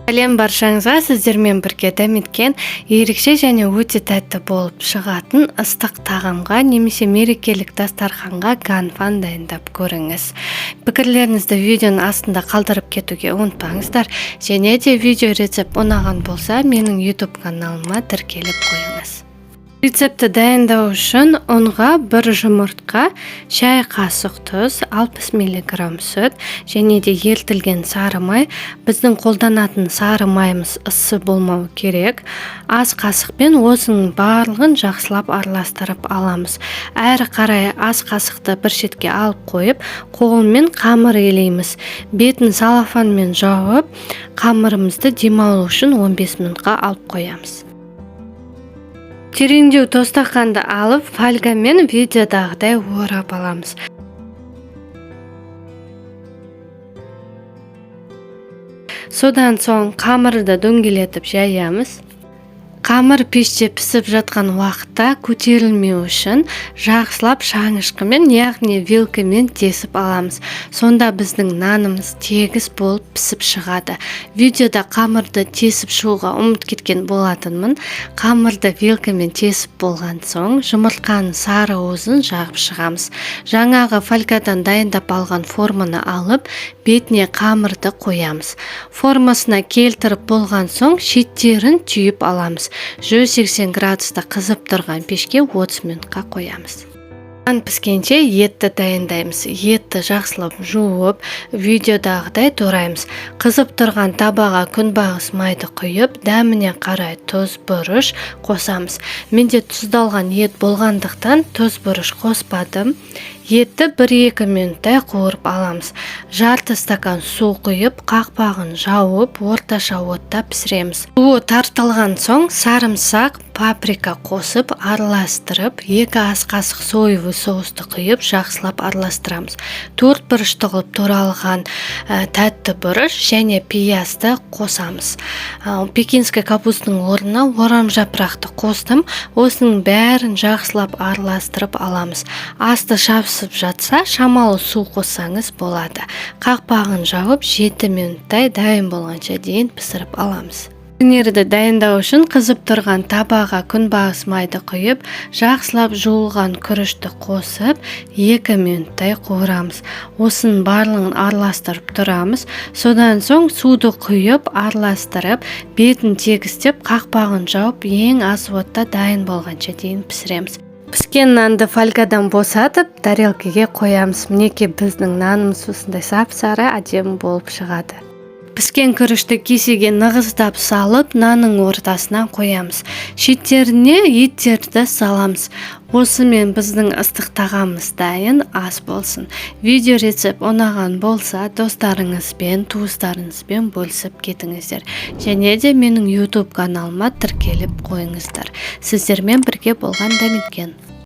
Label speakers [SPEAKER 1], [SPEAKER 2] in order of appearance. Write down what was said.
[SPEAKER 1] Сәлем баршаңызға, сіздермен бірге дәметкен ерекше және өте тәтті болып шығатын ыстық тағамға немесе мерекелік дастарханға ганфан дайындап көріңіз. Пікірлеріңізді видеоның астында қалдырып кетуге ұмытпаңыздар, және де видео рецепт ұнаған болса, менің YouTube каналыма тіркеліп қойыңыз. Рецепті дайындау үшін ұнға 1 жұмыртқа, шай қасық тұз, 60 мг сүт және де ерітілген сары май. Біздің қолданатын сары майымыз ыссы болмау керек. Ас қасықпен осының барлығын жақсылап араластырып аламыз. Әрі қарай ас қасықты бір шетке алып қойып, қолмен қамыр елейміз. Бетін салафанмен жауып, қамырымызды демалу үшін 15 минутқа алып қоямыз. Тереңдеу тостақанды алып, фольгамен видеодағыдай орап аламыз. Содан соң қамырды дөңгелетіп жаямыз. Қамыр пеште пісіп жатқан уақытта көтерілмеу үшін жақсылап шаңышқымен, яғни вилкамен тесіп аламыз. Сонда біздің нанымыз тегіс болып пісіп шығады. Видеода қамырды тесіп шығуға ұмыт кеткен болатынмын. Қамырды вилкамен тесіп болған соң, жұмыртқаның сары уызын жағып шығамыз. Жаңағы фольгадан дайындап алған форманы алып, бетіне қамырды қоямыз. Формасына келтіріп болған соң, шеттерін түйіп аламыз. 180 градуста қызып тұрған пешке 30 минутқа қоямыз. Нан піскенше етті дайындаймыз. Етті жақсылап жуып, видеодағыдай тураймыз. Қызып тұрған табаға күнбағыс майды құйып, дәміне қарай тұз, бұрыш қосамыз. Менде тұздалған ет болғандықтан тұз, бұрыш қоспадым. Етті 1-2 минуттай қуырып аламыз. Жарты стакан су құйып, қақпағын жауып, орташа отта пісіреміз. Суы тартылған соң, сарымсақ, паприка қосып, араластырып, 2 ас қасық соевый соусты құйып, жақсылап араластырамыз. 4 бұрышты қылып туралған тәтті бұрыш және пиязды қосамыз. Пекинский капустың орнына орам жапырақты қостым. Осының бәрін жақсылап араластырып аламыз. Асты шапсып жатса, шамалы су қоссаңыз болады. Қақпағын жауып, 7 минуттай дайын болғанша дейін пісіріп аламыз. Өнерді дайындау үшін қызып тұрған табаға күнбағыс майды құйып, жақсылап жуылған күрішті қосып, 2 минуттай қуырамыз. Осының барлығын араластырып тұрамыз. Содан соң суды құйып, араластырып, бетін тегістеп, қақпағын жауып, ең аз отта дайын болғанша дейін пісіреміз. Піскен нанды фольгадан босатып, тарелкеге қоямыз. Мінекей біздің нанымыз осындай сап-сары әдемі болып шығады. Піскен күрішті кесеге нығыздап салып, нанның ортасына қоямыз. Шеттеріне еттерді саламыз. Осымен біздің ыстық тағамыз дайын, ас болсын. Видео рецепт ұнаған болса, достарыңызбен, туыстарыңызбен бөлісіп кетіңіздер. Және де менің YouTube каналыма тіркеліп қойыңыздар. Сіздермен бірге болған дәметкен.